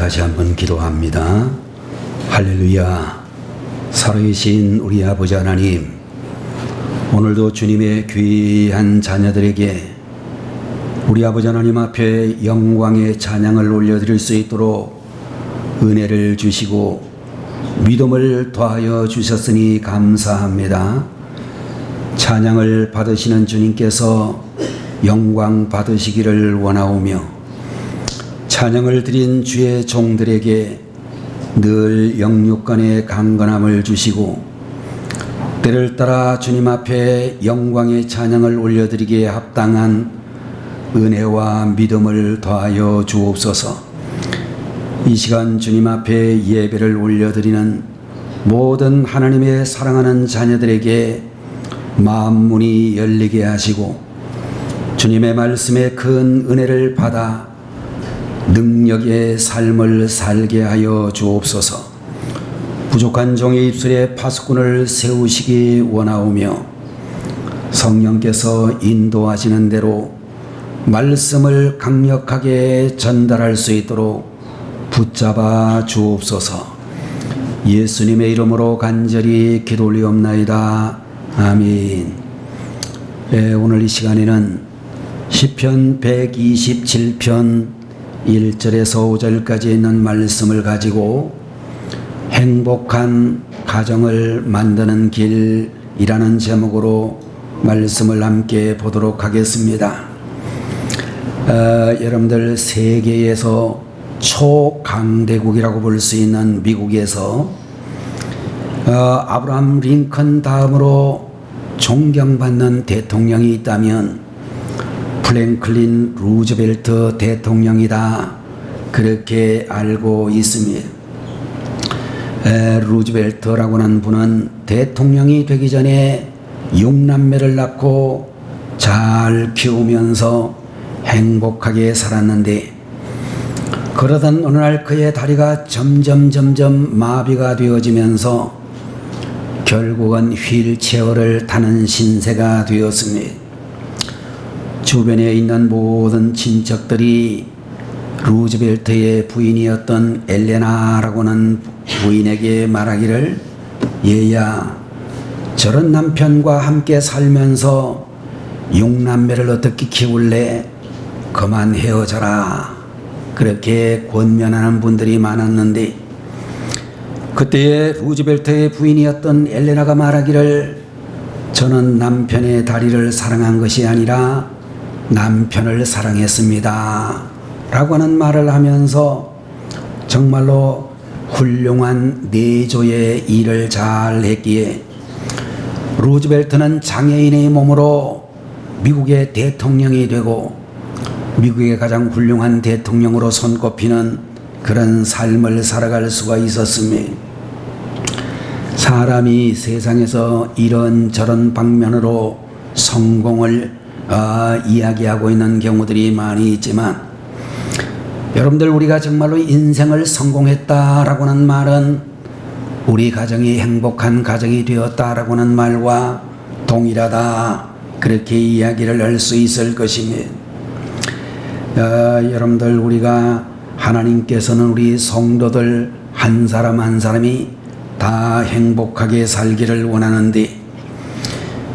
다시 한번 기도합니다. 할렐루야. 살아계신 우리 아버지 하나님, 오늘도 주님의 귀한 자녀들에게 우리 아버지 하나님 앞에 영광의 찬양을 올려드릴 수 있도록 은혜를 주시고 믿음을 더하여 주셨으니 감사합니다. 찬양을 받으시는 주님께서 영광 받으시기를 원하오며, 찬양을 드린 주의 종들에게 늘 영육간의 강건함을 주시고 때를 따라 주님 앞에 영광의 찬양을 올려드리기에 합당한 은혜와 믿음을 더하여 주옵소서. 이 시간 주님 앞에 예배를 올려드리는 모든 하나님의 사랑하는 자녀들에게 마음 문이 열리게 하시고 주님의 말씀에 큰 은혜를 받아 능력의 삶을 살게 하여 주옵소서. 부족한 종의 입술에 파수꾼을 세우시기 원하오며, 성령께서 인도하시는 대로 말씀을 강력하게 전달할 수 있도록 붙잡아 주옵소서. 예수님의 이름으로 간절히 기도 올리옵나이다. 아멘. 오늘 이 시간에는 시편 127편 1절에서 5절까지 있는 말씀을 가지고 행복한 가정을 만드는 길이라는 제목으로 말씀을 함께 보도록 하겠습니다. 여러분들, 세계에서 초강대국이라고 볼 수 있는 미국에서 아브라함 링컨 다음으로 존경받는 대통령이 있다면 프랭클린 루즈벨트 대통령이다, 그렇게 알고 있습니다. 루즈벨트라고 하는 분은 대통령이 되기 전에 6남매를 낳고 잘 키우면서 행복하게 살았는데, 그러던 어느 날 그의 다리가 점점 마비가 되어지면서 결국은 휠체어를 타는 신세가 되었습니다. 주변에 있는 모든 친척들이 루즈벨트의 부인이었던 엘레나라고 하는 부인에게 말하기를, 얘야, 저런 남편과 함께 살면서 6남매를 어떻게 키울래? 그만 헤어져라, 그렇게 권면하는 분들이 많았는데, 그때의 루즈벨트의 부인이었던 엘레나가 말하기를, 저는 남편의 다리를 사랑한 것이 아니라 남편을 사랑했습니다 라고 하는 말을 하면서 정말로 훌륭한 내조의 일을 잘 했기에 루즈벨트는 장애인의 몸으로 미국의 대통령이 되고 미국의 가장 훌륭한 대통령으로 손꼽히는 그런 삶을 살아갈 수가 있었습니다. 사람이 세상에서 이런저런 방면으로 성공을 이야기하고 있는 경우들이 많이 있지만, 여러분들, 우리가 정말로 인생을 성공했다라고 하는 말은 우리 가정이 행복한 가정이 되었다라고 하는 말과 동일하다, 그렇게 이야기를 할 수 있을 것입니다. 여러분들, 우리가 하나님께서는 우리 성도들 한 사람 한 사람이 다 행복하게 살기를 원하는데,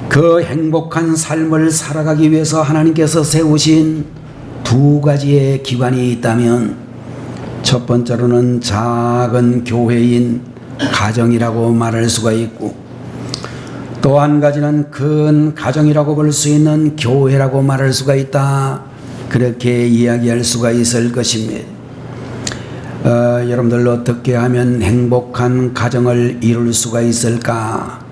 그 행복한 삶을 살아가기 위해서 하나님께서 세우신 두 가지의 기관이 있다면, 첫 번째로는 작은 교회인 가정이라고 말할 수가 있고, 또 한 가지는 큰 가정이라고 볼 수 있는 교회라고 말할 수가 있다, 그렇게 이야기할 수가 있을 것입니다. 여러분들, 어떻게 하면 행복한 가정을 이룰 수가 있을까?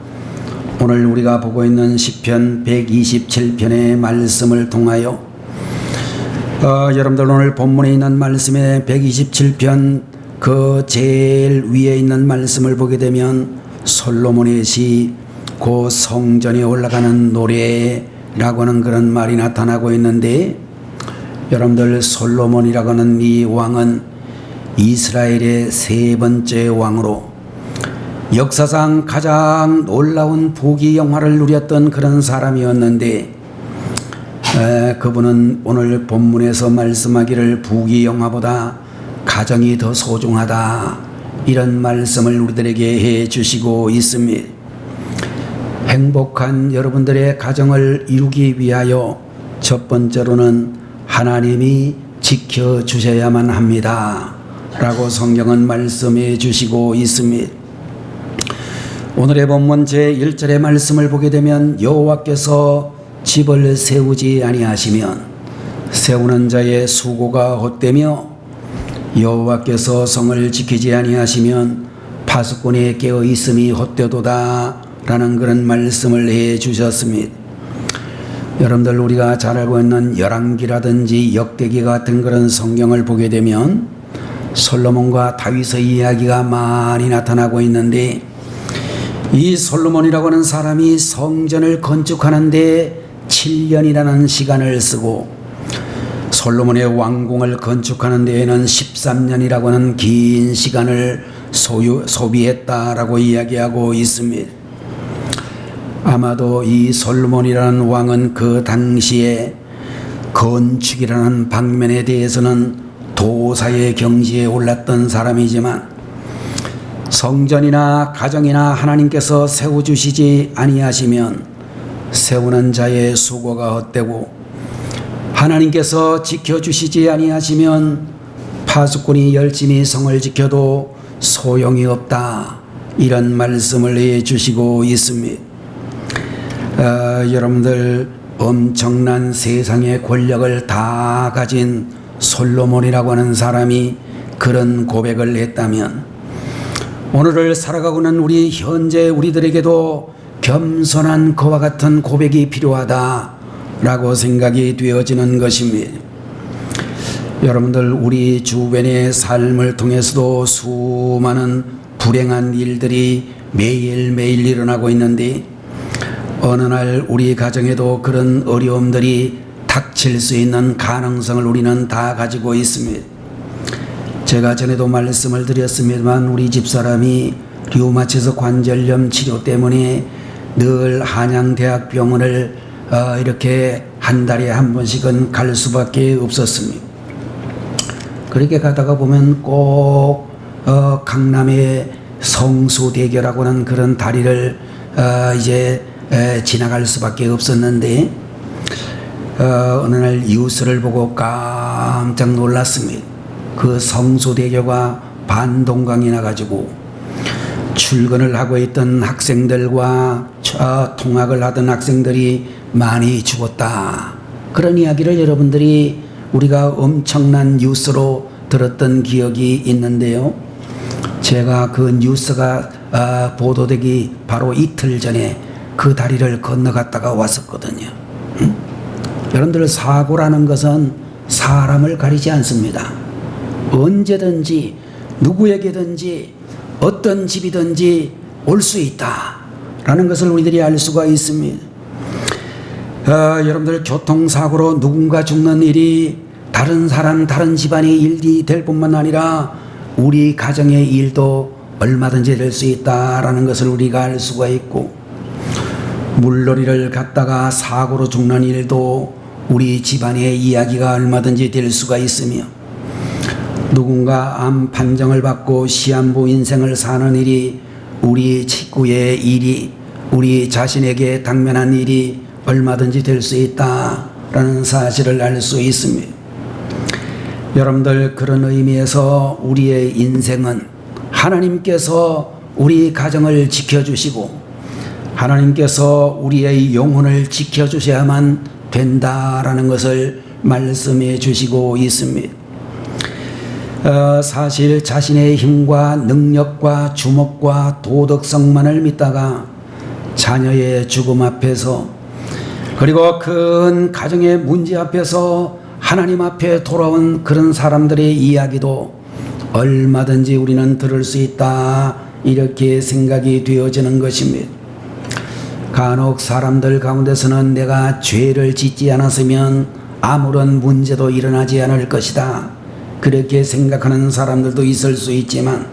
오늘 우리가 보고 있는 시편 127편의 말씀을 통하여 여러분들, 오늘 본문에 있는 말씀의 127편 그 제일 위에 있는 말씀을 보게 되면 솔로몬의 시, 그 성전에 올라가는 노래라고 하는 그런 말이 나타나고 있는데, 여러분들, 솔로몬이라고 하는 이 왕은 이스라엘의 세 번째 왕으로 역사상 가장 놀라운 부귀영화를 누렸던 그런 사람이었는데, 그분은 오늘 본문에서 말씀하기를 부귀영화보다 가정이 더 소중하다, 이런 말씀을 우리들에게 해 주시고 있습니다. 행복한 여러분들의 가정을 이루기 위하여 첫 번째로는 하나님이 지켜주셔야만 합니다 라고 성경은 말씀해 주시고 있습니다. 오늘의 본문 제1절의 말씀을 보게 되면 여호와께서 집을 세우지 아니하시면 세우는 자의 수고가 헛되며 여호와께서 성을 지키지 아니하시면 파수꾼이 깨어 있음이 헛되도다 라는 그런 말씀을 해 주셨습니다. 여러분들, 우리가 잘 알고 있는 열왕기라든지 역대기 같은 그런 성경을 보게 되면 솔로몬과 다윗의 이야기가 많이 나타나고 있는데, 이 솔로몬이라고 하는 사람이 성전을 건축하는데 7년이라는 시간을 쓰고 솔로몬의 왕궁을 건축하는 데에는 13년이라고 하는 긴 시간을 소비했다라고 이야기하고 있습니다. 아마도 이 솔로몬이라는 왕은 그 당시에 건축이라는 방면에 대해서는 도사의 경지에 올랐던 사람이지만 성전이나 가정이나 하나님께서 세워주시지 아니하시면 세우는 자의 수고가 헛되고 하나님께서 지켜주시지 아니하시면 파수꾼이 열심히 성을 지켜도 소용이 없다, 이런 말씀을 해 주시고 있습니다. 여러분들, 엄청난 세상의 권력을 다 가진 솔로몬이라고 하는 사람이 그런 고백을 했다면 오늘을 살아가고 있는 우리 현재 우리들에게도 겸손한 그와 같은 고백이 필요하다라고 생각이 되어지는 것입니다. 여러분들, 우리 주변의 삶을 통해서도 수많은 불행한 일들이 매일매일 일어나고 있는데 어느 날 우리 가정에도 그런 어려움들이 닥칠 수 있는 가능성을 우리는 다 가지고 있습니다. 제가 전에도 말씀을 드렸습니다만 우리 집사람이 류마티스 관절염 치료 때문에 늘 한양대학병원을 이렇게 한 달에 한 번씩은 갈 수밖에 없었습니다. 그렇게 가다가 보면 꼭 강남의 성수대교라고 하는 그런 다리를 이제 지나갈 수밖에 없었는데 어느 날 뉴스를 보고 깜짝 놀랐습니다. 그 성수대교가 반동강이 나가지고 출근을 하고 있던 학생들과 통학을 하던 학생들이 많이 죽었다, 그런 이야기를 여러분들이 우리가 엄청난 뉴스로 들었던 기억이 있는데요. 제가 그 뉴스가 보도되기 바로 이틀 전에 그 다리를 건너갔다가 왔었거든요. 여러분들, 사고라는 것은 사람을 가리지 않습니다. 언제든지 누구에게든지 어떤 집이든지 올 수 있다라는 것을 우리들이 알 수가 있습니다. 여러분들, 교통사고로 누군가 죽는 일이 다른 사람, 다른 집안의 일이 될 뿐만 아니라 우리 가정의 일도 얼마든지 될 수 있다라는 것을 우리가 알 수가 있고, 물놀이를 갔다가 사고로 죽는 일도 우리 집안의 이야기가 얼마든지 될 수가 있으며, 누군가 암 판정을 받고 시한부 인생을 사는 일이 우리 친구의 일이 우리 자신에게 당면한 일이 얼마든지 될 수 있다라는 사실을 알 수 있습니다. 여러분들, 그런 의미에서 우리의 인생은 하나님께서 우리 가정을 지켜주시고 하나님께서 우리의 영혼을 지켜주셔야만 된다라는 것을 말씀해 주시고 있습니다. 사실 자신의 힘과 능력과 주목과 도덕성만을 믿다가 자녀의 죽음 앞에서 그리고 큰 가정의 문제 앞에서 하나님 앞에 돌아온 그런 사람들의 이야기도 얼마든지 우리는 들을 수 있다, 이렇게 생각이 되어지는 것입니다. 간혹 사람들 가운데서는 내가 죄를 짓지 않았으면 아무런 문제도 일어나지 않을 것이다, 그렇게 생각하는 사람들도 있을 수 있지만,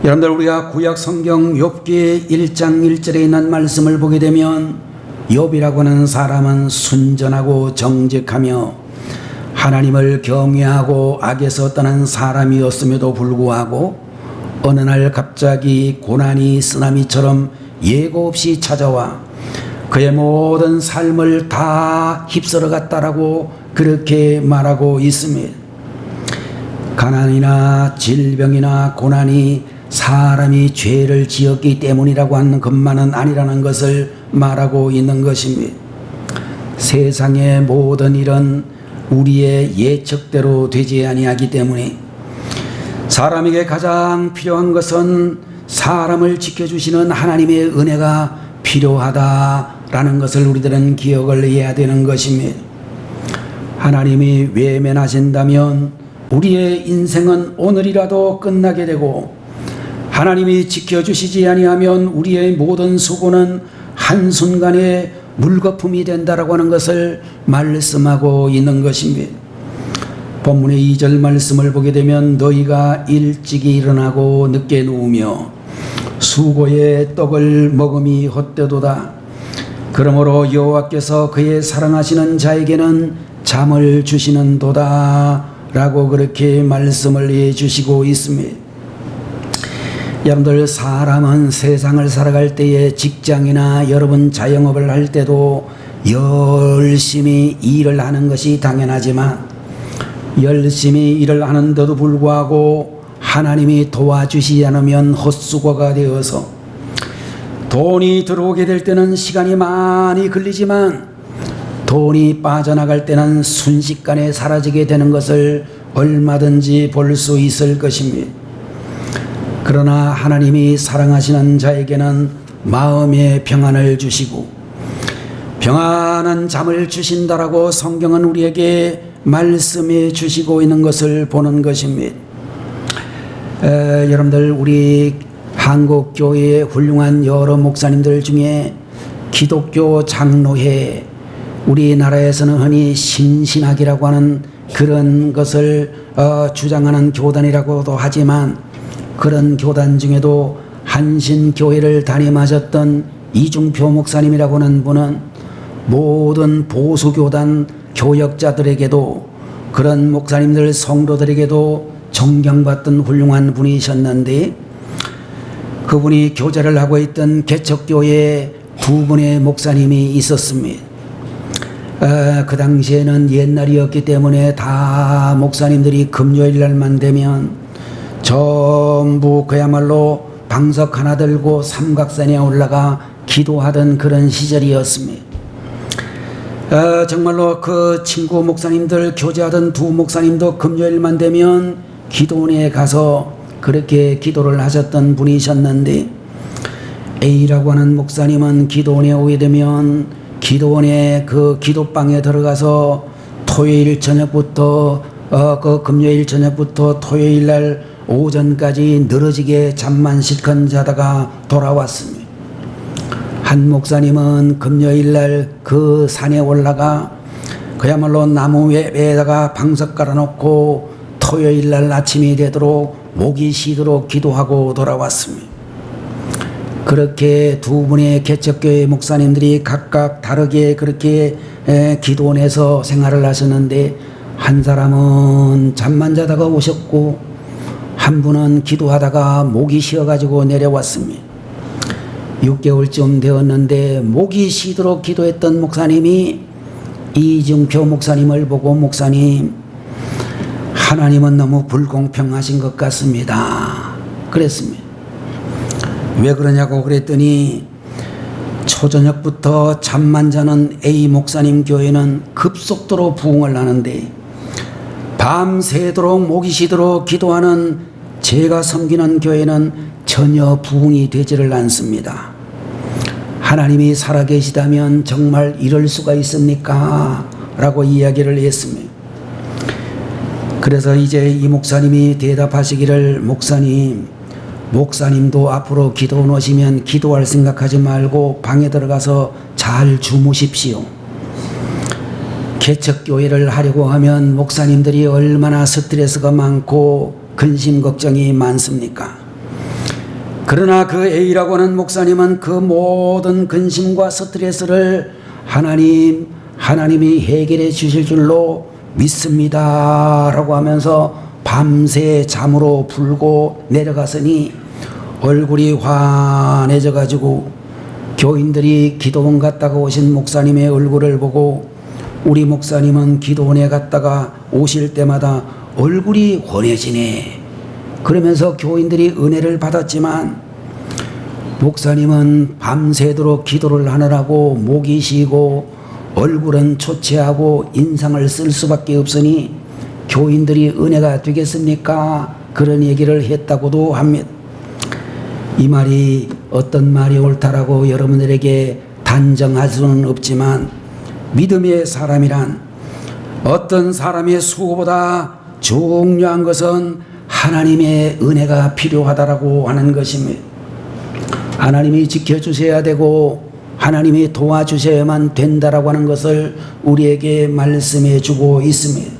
여러분들, 우리가 구약 성경 욥기 1장 1절에 있는 말씀을 보게 되면 욥이라고 하는 사람은 순전하고 정직하며 하나님을 경외하고 악에서 떠난 사람이었음에도 불구하고 어느 날 갑자기 고난이 쓰나미처럼 예고 없이 찾아와 그의 모든 삶을 다 휩쓸어 갔다라고 그렇게 말하고 있습니다. 가난이나 질병이나 고난이 사람이 죄를 지었기 때문이라고 하는 것만은 아니라는 것을 말하고 있는 것입니다. 세상의 모든 일은 우리의 예측대로 되지 아니하기 때문에 사람에게 가장 필요한 것은 사람을 지켜주시는 하나님의 은혜가 필요하다라는 것을 우리들은 기억을 해야 되는 것입니다. 하나님이 외면하신다면 우리의 인생은 오늘이라도 끝나게 되고 하나님이 지켜주시지 아니하면 우리의 모든 수고는 한순간에 물거품이 된다라고 하는 것을 말씀하고 있는 것입니다. 본문의 2절 말씀을 보게 되면 너희가 일찍이 일어나고 늦게 누우며 수고의 떡을 먹음이 헛되도다. 그러므로 여호와께서 그의 사랑하시는 자에게는 잠을 주시는도다 라고 그렇게 말씀을 해주시고 있습니다. 여러분들, 사람은 세상을 살아갈 때에 직장이나 여러분 자영업을 할 때도 열심히 일을 하는 것이 당연하지만 열심히 일을 하는데도 불구하고 하나님이 도와주시지 않으면 헛수고가 되어서 돈이 들어오게 될 때는 시간이 많이 걸리지만 돈이 빠져나갈 때는 순식간에 사라지게 되는 것을 얼마든지 볼 수 있을 것입니다. 그러나 하나님이 사랑하시는 자에게는 마음의 평안을 주시고 평안한 잠을 주신다라고 성경은 우리에게 말씀해 주시고 있는 것을 보는 것입니다. 여러분들, 우리 한국교회의 훌륭한 여러 목사님들 중에 기독교 장로회, 우리나라에서는 흔히 신신학이라고 하는 그런 것을 주장하는 교단이라고도 하지만 그런 교단 중에도 한신교회를 담임하셨던 이중표 목사님이라고 하는 분은 모든 보수교단 교역자들에게도 그런 목사님들 성도들에게도 존경받던 훌륭한 분이셨는데 그분이 교제를 하고 있던 개척교회에 두 분의 목사님이 있었습니다. 그 당시에는 옛날이었기 때문에 다 목사님들이 금요일 날만 되면 전부 그야말로 방석 하나 들고 삼각산에 올라가 기도하던 그런 시절이었습니다. 정말로 그 친구 목사님들, 교제하던 두 목사님도 금요일만 되면 기도원에 가서 그렇게 기도를 하셨던 분이셨는데 A라고 하는 목사님은 기도원에 오게 되면 기도원의 그 기도방에 들어가서 토요일 저녁부터 그 금요일 저녁부터 토요일 날 오전까지 늘어지게 잠만 실컷 자다가 돌아왔습니다. 한 목사님은 금요일 날 그 산에 올라가 그야말로 나무 위에다가 방석 깔아놓고 토요일 날 아침이 되도록 목이 쉬도록 기도하고 돌아왔습니다. 그렇게 두 분의 개척교회 목사님들이 각각 다르게 그렇게 기도원에서 생활을 하셨는데 한 사람은 잠만 자다가 오셨고 한 분은 기도하다가 목이 쉬어가지고 내려왔습니다. 6개월쯤 되었는데 목이 쉬도록 기도했던 목사님이 이중표 목사님을 보고 목사님, 하나님은 너무 불공평하신 것 같습니다. 그랬습니다. 왜 그러냐고 그랬더니 초저녁부터 잠만 자는 A 목사님 교회는 급속도로 부흥을 하는데 밤새도록 목이 쉬도록 기도하는 제가 섬기는 교회는 전혀 부흥이 되지를 않습니다. 하나님이 살아계시다면 정말 이럴 수가 있습니까? 라고 이야기를 했습니다. 그래서 이제 이 목사님이 대답하시기를 목사님도 앞으로 기도 오시면 기도할 생각하지 말고 방에 들어가서 잘 주무십시오. 개척교회를 하려고 하면 목사님들이 얼마나 스트레스가 많고 근심 걱정이 많습니까? 그러나 그 A라고 하는 목사님은 그 모든 근심과 스트레스를 하나님이 해결해 주실 줄로 믿습니다 라고 하면서 밤새 잠으로 불고 내려갔으니 얼굴이 환해져 가지고 교인들이 기도원 갔다가 오신 목사님의 얼굴을 보고 우리 목사님은 기도원에 갔다가 오실 때마다 얼굴이 환해지네 그러면서 교인들이 은혜를 받았지만 목사님은 밤새도록 기도를 하느라고 목이 쉬고 얼굴은 초췌하고 인상을 쓸 수밖에 없으니 교인들이 은혜가 되겠습니까? 그런 얘기를 했다고도 합니다. 이 말이 어떤 말이 옳다라고 여러분들에게 단정할 수는 없지만 믿음의 사람이란 어떤 사람의 수고보다 중요한 것은 하나님의 은혜가 필요하다라고 하는 것입니다. 하나님이 지켜주셔야 되고 하나님이 도와주셔야만 된다라고 하는 것을 우리에게 말씀해 주고 있습니다.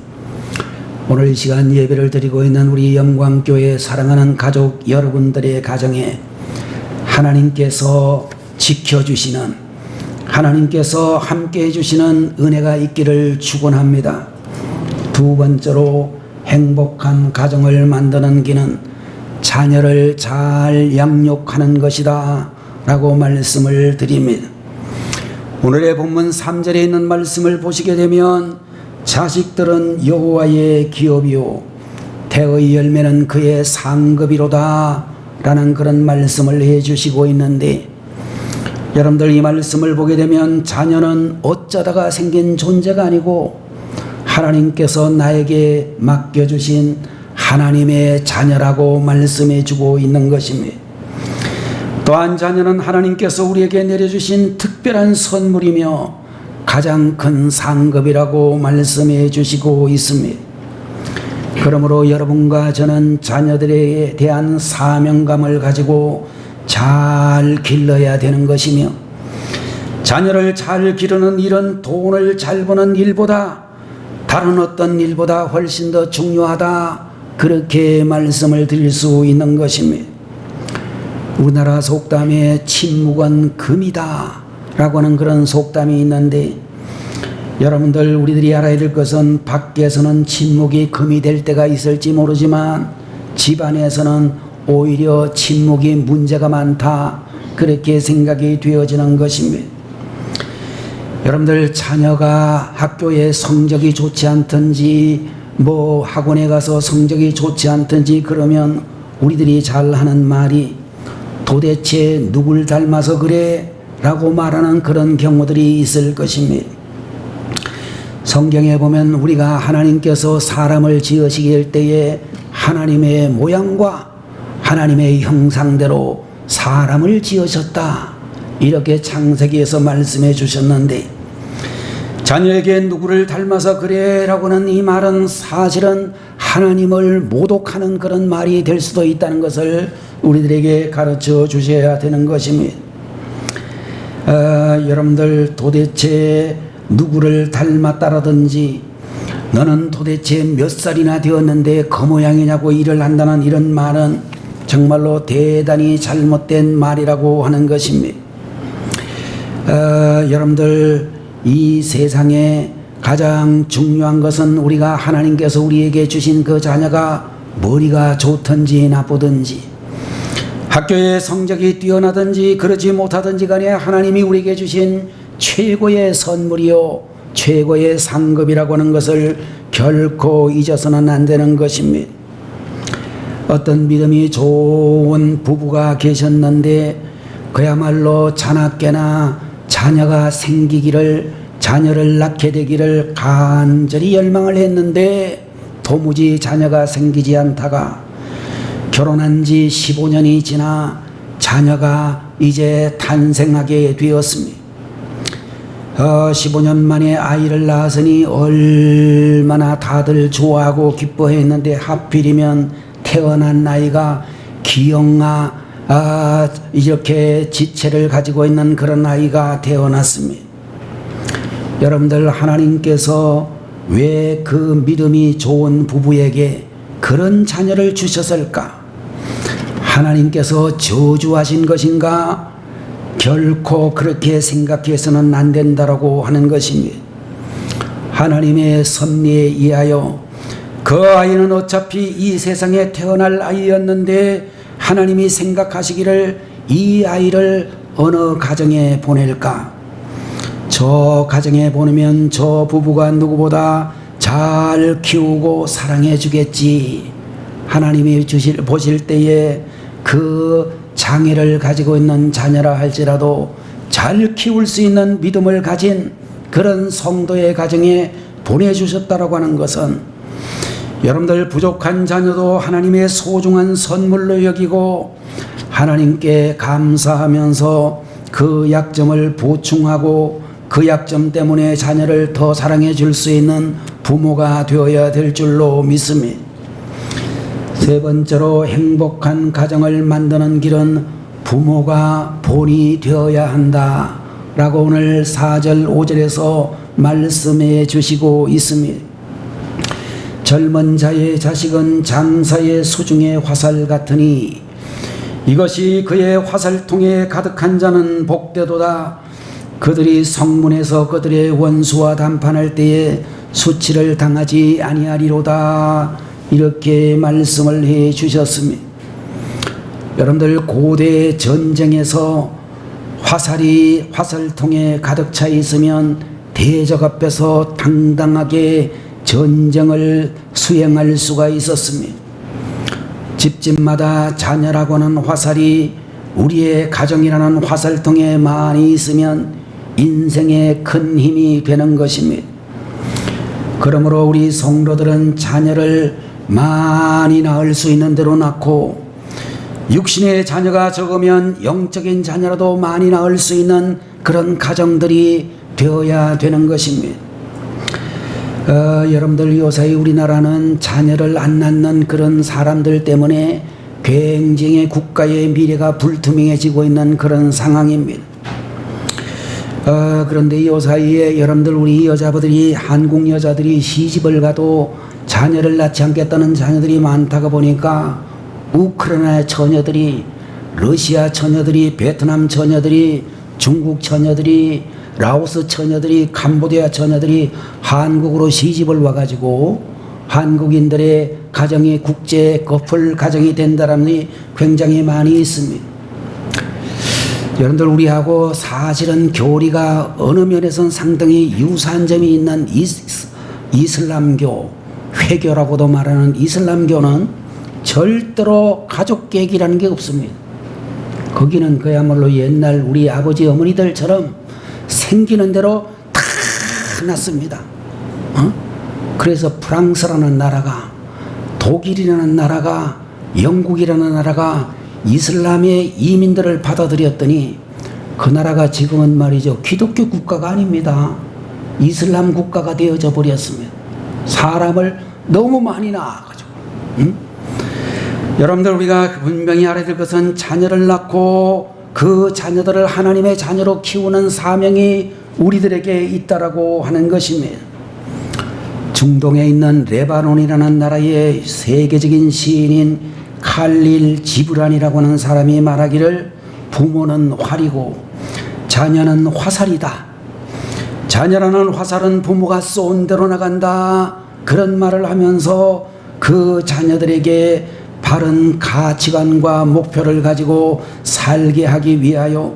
오늘 이 시간 예배를 드리고 있는 우리 영광교회 사랑하는 가족 여러분들의 가정에 하나님께서 지켜주시는 하나님께서 함께해 주시는 은혜가 있기를 축원합니다. 두 번째로 행복한 가정을 만드는 길은 자녀를 잘 양육하는 것이다 라고 말씀을 드립니다. 오늘의 본문 3절에 있는 말씀을 보시게 되면 자식들은 여호와의 기업이요 태의 열매는 그의 상급이로다 라는 그런 말씀을 해주시고 있는데 여러분들 이 말씀을 보게 되면 자녀는 어쩌다가 생긴 존재가 아니고 하나님께서 나에게 맡겨주신 하나님의 자녀라고 말씀해 주고 있는 것입니다. 또한 자녀는 하나님께서 우리에게 내려주신 특별한 선물이며 가장 큰 상급이라고 말씀해 주시고 있습니다. 그러므로 여러분과 저는 자녀들에 대한 사명감을 가지고 잘 길러야 되는 것이며 자녀를 잘 기르는 일은 돈을 잘 버는 일보다 다른 어떤 일보다 훨씬 더 중요하다 그렇게 말씀을 드릴 수 있는 것입니다. 우리나라 속담에 침묵은 금이다 라고 하는 그런 속담이 있는데 여러분들 우리들이 알아야 될 것은 밖에서는 침묵이 금이 될 때가 있을지 모르지만 집안에서는 오히려 침묵이 문제가 많다 그렇게 생각이 되어지는 것입니다. 여러분들 자녀가 학교에 성적이 좋지 않든지 학원에 가서 성적이 좋지 않든지 그러면 우리들이 잘 하는 말이 도대체 누굴 닮아서 그래? 라고 말하는 그런 경우들이 있을 것입니다. 성경에 보면 우리가 하나님께서 사람을 지으시길 때에 하나님의 모양과 하나님의 형상대로 사람을 지으셨다 이렇게 창세기에서 말씀해 주셨는데 자녀에게 누구를 닮아서 그래 라고는 이 말은 사실은 하나님을 모독하는 그런 말이 될 수도 있다는 것을 우리들에게 가르쳐 주셔야 되는 것입니다. 여러분들 도대체 누구를 닮았다라든지 너는 도대체 몇 살이나 되었는데 그 모양이냐고 일을 한다는 이런 말은 정말로 대단히 잘못된 말이라고 하는 것입니다. 여러분들 이 세상에 가장 중요한 것은 우리가 하나님께서 우리에게 주신 그 자녀가 머리가 좋든지 나쁘든지 학교에 성적이 뛰어나든지 그러지 못하든지 간에 하나님이 우리에게 주신 최고의 선물이요 최고의 상급이라고 하는 것을 결코 잊어서는 안 되는 것입니다. 어떤 믿음이 좋은 부부가 계셨는데 그야말로 자나깨나 자녀가 생기기를 자녀를 낳게 되기를 간절히 열망을 했는데 도무지 자녀가 생기지 않다가 결혼한 지 15년이 지나 자녀가 이제 탄생하게 되었습니다. 15년 만에 아이를 낳았으니 얼마나 다들 좋아하고 기뻐했는데 하필이면 태어난 아이가 기영아 이렇게 지체를 가지고 있는 그런 아이가 태어났습니다. 여러분들 하나님께서 왜 그 믿음이 좋은 부부에게 그런 자녀를 주셨을까? 하나님께서 저주하신 것인가? 결코 그렇게 생각해서는 안 된다라고 하는 것입니다. 하나님의 섭리에 의하여 그 아이는 어차피 이 세상에 태어날 아이였는데 하나님이 생각하시기를 이 아이를 어느 가정에 보낼까? 저 가정에 보내면 저 부부가 누구보다 잘 키우고 사랑해 주겠지. 하나님이 보실 때에 그 장애를 가지고 있는 자녀라 할지라도 잘 키울 수 있는 믿음을 가진 그런 성도의 가정에 보내주셨다라고 하는 것은 여러분들 부족한 자녀도 하나님의 소중한 선물로 여기고 하나님께 감사하면서 그 약점을 보충하고 그 약점 때문에 자녀를 더 사랑해 줄 수 있는 부모가 되어야 될 줄로 믿습니다. 세 번째로 행복한 가정을 만드는 길은 부모가 본이 되어야 한다 라고 오늘 4절 5절에서 말씀해 주시고 있습니다. 젊은 자의 자식은 장사의 수중의 화살 같으니 이것이 그의 화살통에 가득한 자는 복되도다. 그들이 성문에서 그들의 원수와 담판할 때에 수치를 당하지 아니하리로다. 이렇게 말씀을 해 주셨습니다. 여러분들 고대 전쟁에서 화살이 화살통에 가득 차 있으면 대적 앞에서 당당하게 전쟁을 수행할 수가 있었습니다. 집집마다 자녀라고 하는 화살이 우리의 가정이라는 화살통에 많이 있으면 인생에 큰 힘이 되는 것입니다. 그러므로 우리 성도들은 자녀를 많이 낳을 수 있는 대로 낳고 육신의 자녀가 적으면 영적인 자녀라도 많이 낳을 수 있는 그런 가정들이 되어야 되는 것입니다. 여러분들 요사이 우리나라는 자녀를 안 낳는 그런 사람들 때문에 굉장히 국가의 미래가 불투명해지고 있는 그런 상황입니다. 그런데 이 사이에 여러분들 우리 여자분들이 한국 여자들이 시집을 가도 자녀를 낳지 않겠다는 자녀들이 많다고 보니까 우크라이나 처녀들이, 러시아 처녀들이, 베트남 처녀들이, 중국 처녀들이, 라오스 처녀들이, 캄보디아 처녀들이 한국으로 시집을 와가지고 한국인들의 가정이 국제 커플 가정이 된 사람이 굉장히 많이 있습니다. 여러분들 우리하고 사실은 교리가 어느 면에서는 상당히 유사한 점이 있는 이슬람교, 회교라고도 말하는 이슬람교는 절대로 가족 계획이라는 게 없습니다. 거기는 그야말로 옛날 우리 아버지 어머니들처럼 생기는 대로 다 났습니다. 그래서 프랑스라는 나라가, 독일이라는 나라가, 영국이라는 나라가 이슬람의 이민들을 받아들였더니 그 나라가 지금은 말이죠, 기독교 국가가 아닙니다. 이슬람 국가가 되어져 버렸습니다. 사람을 너무 많이 낳아가지고. 여러분들 우리가 분명히 알아야 될 것은 자녀를 낳고 그 자녀들을 하나님의 자녀로 키우는 사명이 우리들에게 있다라고 하는 것입니다. 중동에 있는 레바논이라는 나라의 세계적인 시인인 칼릴 지브란이라고 하는 사람이 말하기를 부모는 활이고 자녀는 화살이다. 자녀라는 화살은 부모가 쏜 대로 나간다. 그런 말을 하면서 그 자녀들에게 바른 가치관과 목표를 가지고 살게 하기 위하여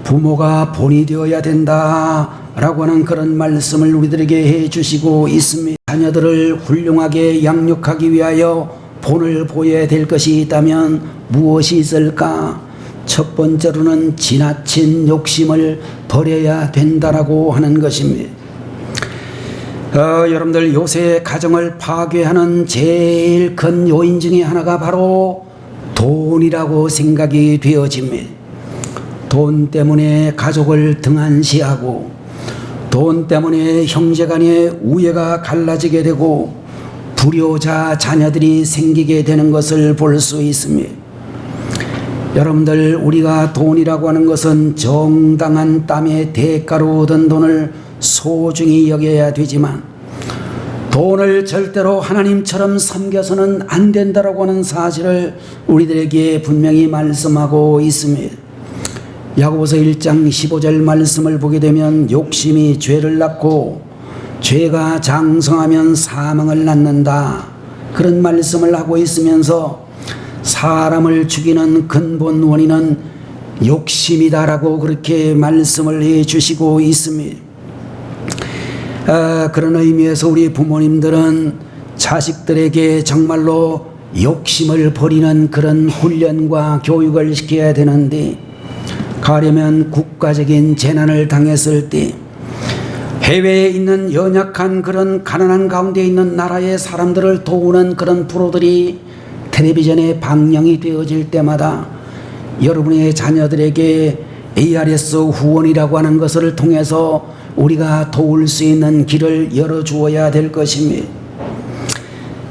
부모가 본이 되어야 된다라고 하는 그런 말씀을 우리들에게 해주시고 있습니다. 자녀들을 훌륭하게 양육하기 위하여 본을 보여야 될 것이 있다면 무엇이 있을까? 첫 번째로는 지나친 욕심을 버려야 된다라고 하는 것입니다. 여러분들 요새 가정을 파괴하는 제일 큰 요인 중에 하나가 바로 돈이라고 생각이 되어집니다. 돈 때문에 가족을 등한시하고 돈 때문에 형제간의 우애가 갈라지게 되고 불효자 자녀들이 생기게 되는 것을 볼 수 있습니다. 여러분들 우리가 돈이라고 하는 것은 정당한 땀의 대가로 얻은 돈을 소중히 여겨야 되지만 돈을 절대로 하나님처럼 섬겨서는 안 된다라고 하는 사실을 우리들에게 분명히 말씀하고 있습니다. 야고보서 1장 15절 말씀을 보게 되면 욕심이 죄를 낳고 죄가 장성하면 사망을 낳는다. 그런 말씀을 하고 있으면서 사람을 죽이는 근본 원인은 욕심이다라고 그렇게 말씀을 해 주시고 있습니다. 그런 의미에서 우리 부모님들은 자식들에게 정말로 욕심을 버리는 그런 훈련과 교육을 시켜야 되는데, 가려면 국가적인 재난을 당했을 때 해외에 있는 연약한 그런 가난한 가운데 있는 나라의 사람들을 도우는 그런 프로들이 텔레비전에 방영이 되어질 때마다 여러분의 자녀들에게 ARS 후원이라고 하는 것을 통해서 우리가 도울 수 있는 길을 열어주어야 될 것입니다.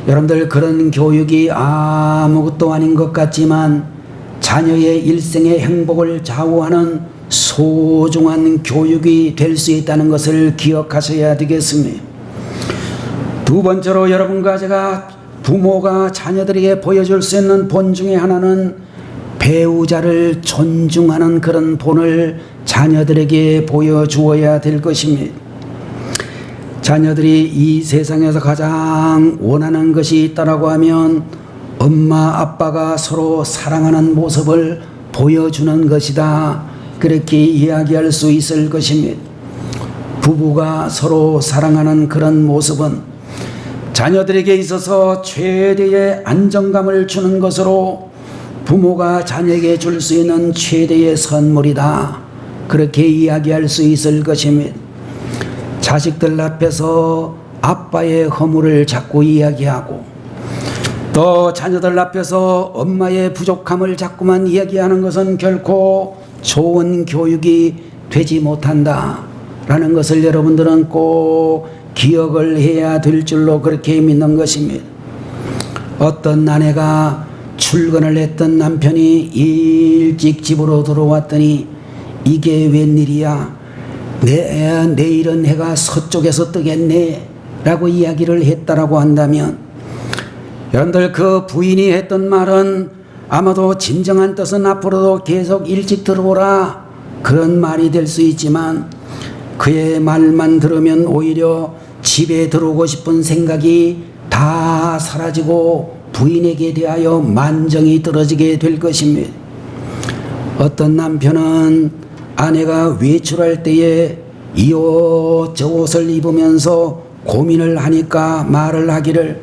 여러분들, 그런 교육이 아무것도 아닌 것 같지만 자녀의 일생의 행복을 좌우하는 소중한 교육이 될 수 있다는 것을 기억하셔야 되겠습니다. 두 번째로 여러분과 제가 부모가 자녀들에게 보여줄 수 있는 본 중에 하나는 배우자를 존중하는 그런 본을 자녀들에게 보여주어야 될 것입니다. 자녀들이 이 세상에서 가장 원하는 것이 있다라고 하면 엄마 아빠가 서로 사랑하는 모습을 보여주는 것이다, 그렇게 이야기할 수 있을 것입니다. 부부가 서로 사랑하는 그런 모습은 자녀들에게 있어서 최대의 안정감을 주는 것으로 부모가 자녀에게 줄 수 있는 최대의 선물이다, 그렇게 이야기할 수 있을 것입니다. 자식들 앞에서 아빠의 허물을 자꾸 이야기하고 또 자녀들 앞에서 엄마의 부족함을 자꾸만 이야기하는 것은 결코 좋은 교육이 되지 못한다라는 것을 여러분들은 꼭 기억을 해야 될 줄로 그렇게 믿는 것입니다. 어떤 아내가 출근을 했던 남편이 일찍 집으로 들어왔더니 이게 웬일이야, 내일은 해가 서쪽에서 뜨겠네 라고 이야기를 했다라고 한다면, 여러분들, 그 부인이 했던 말은 아마도 진정한 뜻은 앞으로도 계속 일찍 들어오라, 그런 말이 될 수 있지만 그의 말만 들으면 오히려 집에 들어오고 싶은 생각이 다 사라지고 부인에게 대하여 만정이 떨어지게 될 것입니다. 어떤 남편은 아내가 외출할 때에 이 옷 저 옷을 입으면서 고민을 하니까 말을 하기를,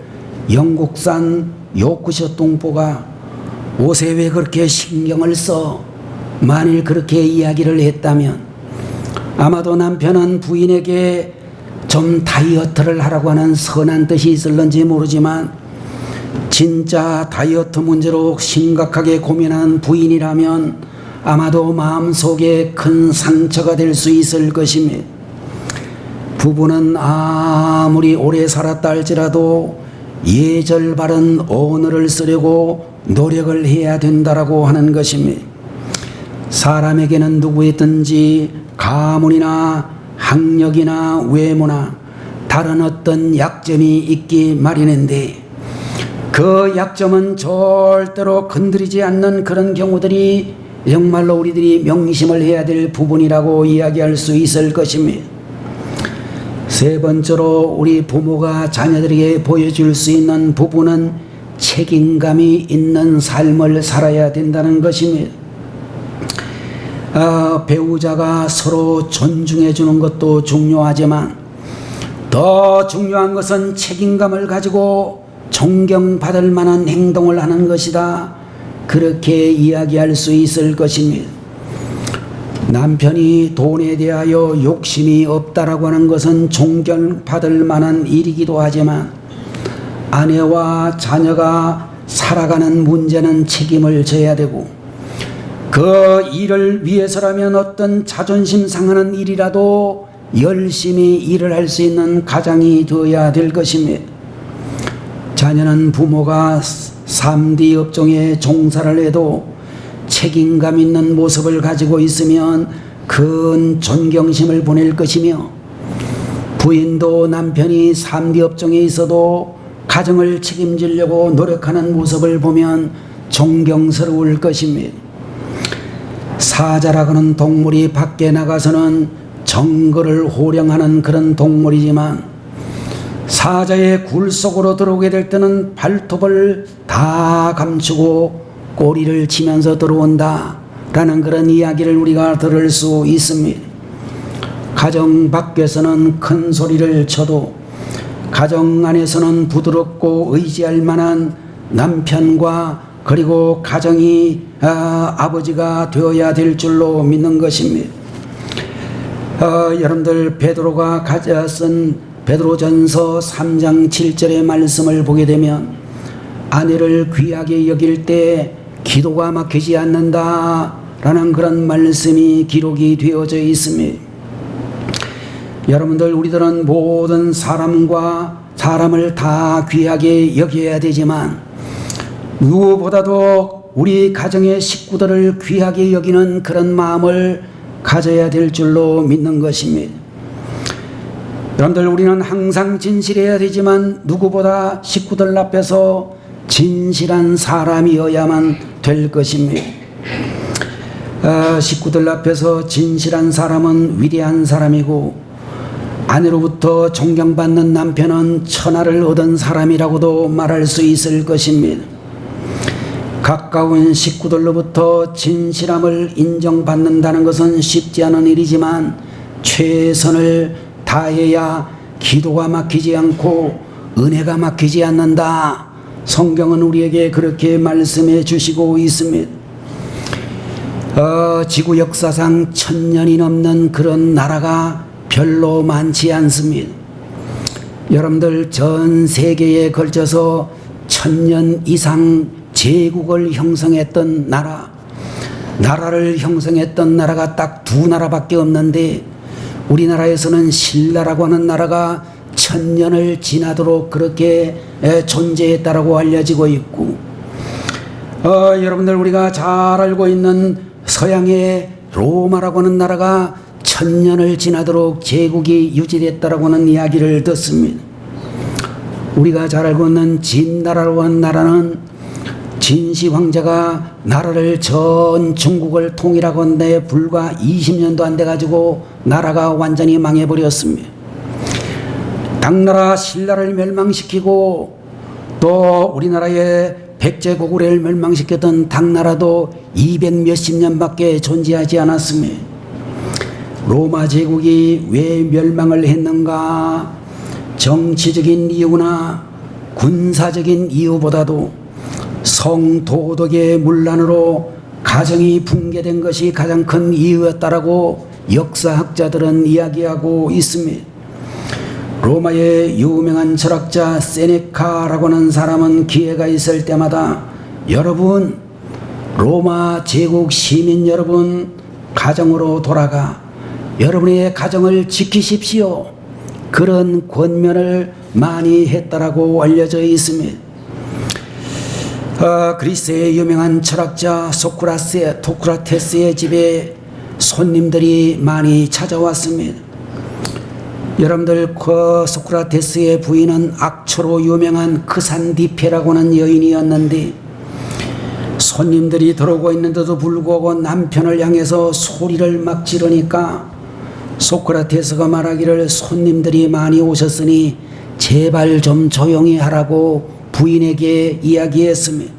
영국산 요크셔 똥보가 옷에 왜 그렇게 신경을 써? 만일 그렇게 이야기를 했다면 아마도 남편은 부인에게 좀 다이어트를 하라고 하는 선한 뜻이 있을런지 모르지만, 진짜 다이어트 문제로 심각하게 고민하는 부인이라면 아마도 마음속에 큰 상처가 될 수 있을 것입니다. 부부는 아무리 오래 살았다 할지라도 예절 바른 언어를 쓰려고 노력을 해야 된다라고 하는 것입니다. 사람에게는 누구든지 가문이나 학력이나 외모나 다른 어떤 약점이 있기 마련인데, 그 약점은 절대로 건드리지 않는 그런 경우들이 정말로 우리들이 명심을 해야 될 부분이라고 이야기할 수 있을 것입니다. 세 번째로 우리 부모가 자녀들에게 보여줄 수 있는 부분은 책임감이 있는 삶을 살아야 된다는 것입니다. 배우자가 서로 존중해 주는 것도 중요하지만 더 중요한 것은 책임감을 가지고 존경받을 만한 행동을 하는 것이다, 그렇게 이야기할 수 있을 것입니다. 남편이 돈에 대하여 욕심이 없다라고 하는 것은 존경받을 만한 일이기도 하지만 아내와 자녀가 살아가는 문제는 책임을 져야 되고, 그 일을 위해서라면 어떤 자존심 상하는 일이라도 열심히 일을 할 수 있는 가장이 되어야 될 것입니다. 자녀는 부모가 3D 업종에 종사를 해도 책임감 있는 모습을 가지고 있으면 큰 존경심을 보낼 것이며, 부인도 남편이 3D 업종에 있어도 가정을 책임지려고 노력하는 모습을 보면 존경스러울 것입니다. 사자라고는 동물이 밖에 나가서는 정글을 호령하는 그런 동물이지만 사자의 굴 속으로 들어오게 될 때는 발톱을 다 감추고 꼬리를 치면서 들어온다 라는 그런 이야기를 우리가 들을 수 있습니다. 가정 밖에서는 큰 소리를 쳐도 가정 안에서는 부드럽고 의지할 만한 남편과 그리고 가정이 아버지가 되어야 될 줄로 믿는 것입니다. 여러분들 베드로가 쓴 베드로전서 3장 7절의 말씀을 보게 되면 아내를 귀하게 여길 때 기도가 막히지 않는다 라는 그런 말씀이 기록이 되어져 있습니다. 여러분들 우리들은 모든 사람을 다 귀하게 여겨야 되지만 누구보다도 우리 가정의 식구들을 귀하게 여기는 그런 마음을 가져야 될 줄로 믿는 것입니다. 여러분들 우리는 항상 진실해야 되지만 누구보다 식구들 앞에서 진실한 사람이어야만 될 것입니다. 식구들 앞에서 진실한 사람은 위대한 사람이고 아내로부터 존경받는 남편은 천하를 얻은 사람이라고도 말할 수 있을 것입니다. 가까운 식구들로부터 진실함을 인정받는다는 것은 쉽지 않은 일이지만 최선을 다해야 기도가 막히지 않고 은혜가 막히지 않는다. 성경은 우리에게 그렇게 말씀해 주시고 있습니다. 지구 역사상 1000년이 넘는 그런 나라가 별로 많지 않습니다. 여러분들 전 세계에 걸쳐서 1000년 이상 제국을 형성했던 나라를 형성했던 나라가 딱 2나라밖에 없는데 우리나라에서는 신라라고 하는 나라가 1000년을 지나도록 그렇게 존재했다라고 알려지고 있고 여러분들 우리가 잘 알고 있는 서양의 로마라고 하는 나라가 1000년을 지나도록 제국이 유지됐다라고 하는 이야기를 듣습니다. 우리가 잘 알고 있는 진나라라고 하는 나라는 진시 황제가 나라를 전 중국을 통일하고 한데 불과 20년도 안 돼가지고 나라가 완전히 망해버렸습니다. 당나라 신라를 멸망시키고 또 우리나라의 백제고구려를 멸망시켰던 당나라도 200 몇십 년밖에 존재하지 않았습니다. 로마 제국이 왜 멸망을 했는가? 정치적인 이유나 군사적인 이유보다도 성도덕의 문란으로 가정이 붕괴된 것이 가장 큰 이유였다라고 역사학자들은 이야기하고 있습니다. 로마의 유명한 철학자 세네카라고 하는 사람은 기회가 있을 때마다 여러분, 로마 제국 시민 여러분, 가정으로 돌아가 여러분의 가정을 지키십시오. 그런 권면을 많이 했다라고 알려져 있습니다. 그리스의 유명한 철학자 소크라테스의 집에 손님들이 많이 찾아왔습니다. 여러분들 그 소크라테스의 부인은 악초로 유명한 크산디페라고 하는 여인이었는데 손님들이 들어오고 있는데도 불구하고 남편을 향해서 소리를 막 지르니까 소크라테스가 말하기를 손님들이 많이 오셨으니 제발 좀 조용히 하라고 부인에게 이야기했습니다.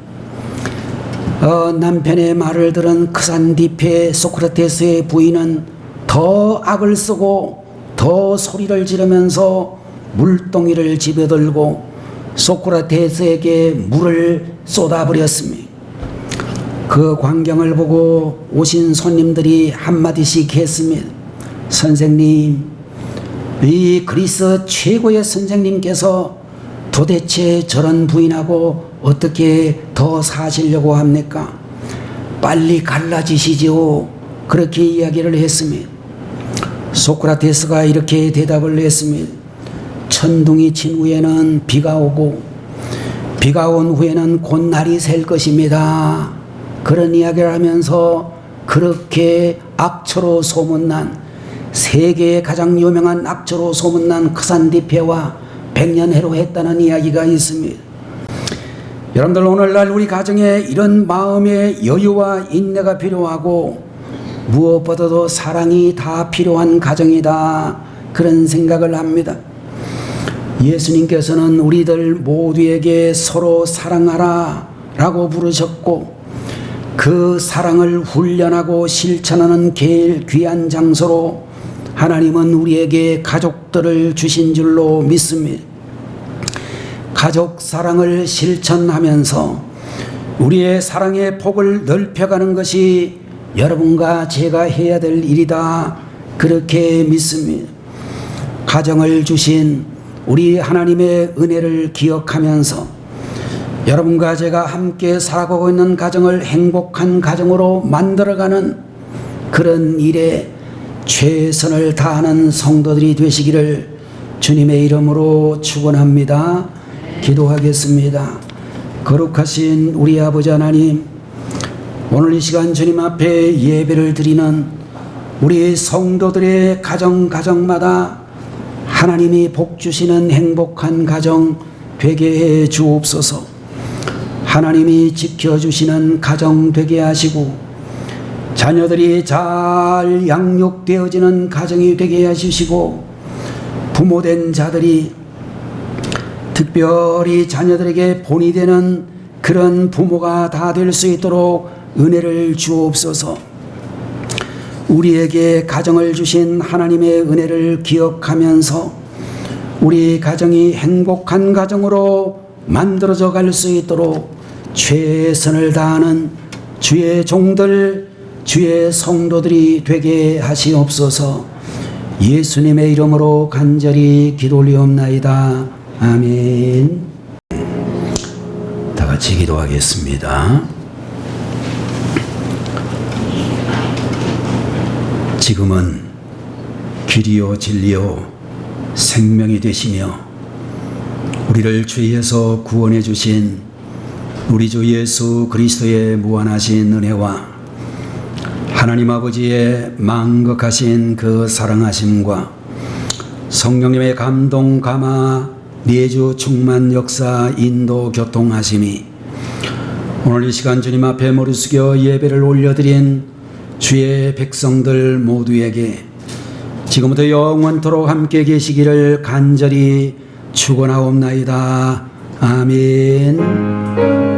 남편의 말을 들은 크산디페 소크라테스의 부인은 더 악을 쓰고 더 소리를 지르면서 물동이를 집어들고 소크라테스에게 물을 쏟아버렸습니다. 그 광경을 보고 오신 손님들이 한마디씩 했습니다. 선생님, 이 그리스 최고의 선생님께서 도대체 저런 부인하고 어떻게 더 사시려고 합니까? 빨리 갈라지시지요. 그렇게 이야기를 했습니다. 소크라테스가 이렇게 대답을 했습니다. 천둥이 친 후에는 비가 오고 비가 온 후에는 곧 날이 셀 것입니다. 그런 이야기를 하면서 그렇게 악초로 소문난 세계의 가장 유명한 악초로 소문난 크산디페와 100년 해로했다는 이야기가 있습니다. 여러분들 오늘날 우리 가정에 이런 마음의 여유와 인내가 필요하고 무엇보다도 사랑이 다 필요한 가정이다 그런 생각을 합니다. 예수님께서는 우리들 모두에게 서로 사랑하라 라고 부르셨고, 그 사랑을 훈련하고 실천하는 제일 귀한 장소로 하나님은 우리에게 가족들을 주신 줄로 믿습니다. 가족 사랑을 실천하면서 우리의 사랑의 폭을 넓혀가는 것이 여러분과 제가 해야 될 일이다, 그렇게 믿습니다. 가정을 주신 우리 하나님의 은혜를 기억하면서 여러분과 제가 함께 살아가고 있는 가정을 행복한 가정으로 만들어가는 그런 일에 최선을 다하는 성도들이 되시기를 주님의 이름으로 축원합니다. 기도하겠습니다. 거룩하신 우리 아버지 하나님, 오늘 이 시간 주님 앞에 예배를 드리는 우리 성도들의 가정마다 하나님이 복 주시는 행복한 가정 되게 해 주옵소서. 하나님이 지켜주시는 가정 되게 하시고 자녀들이 잘 양육되어지는 가정이 되게 해주시고, 부모된 자들이 특별히 자녀들에게 본이 되는 그런 부모가 다 될 수 있도록 은혜를 주옵소서. 우리에게 가정을 주신 하나님의 은혜를 기억하면서 우리 가정이 행복한 가정으로 만들어져 갈 수 있도록 최선을 다하는 주의 종들, 주의 성도들이 되게 하시옵소서. 예수님의 이름으로 간절히 기도 올리옵나이다. 아멘. 다 같이 기도하겠습니다. 지금은 길이요 진리요 생명이 되시며 우리를 죄에서 구원해 주신 우리 주 예수 그리스도의 무한하신 은혜와 하나님 아버지의 망극하신 그 사랑하심과 성령님의 감동 감화 내주 충만 역사 인도 교통하심이 오늘 이 시간 주님 앞에 머리 숙여 예배를 올려드린 주의 백성들 모두에게 지금부터 영원토록 함께 계시기를 간절히 축원하옵나이다. 아멘.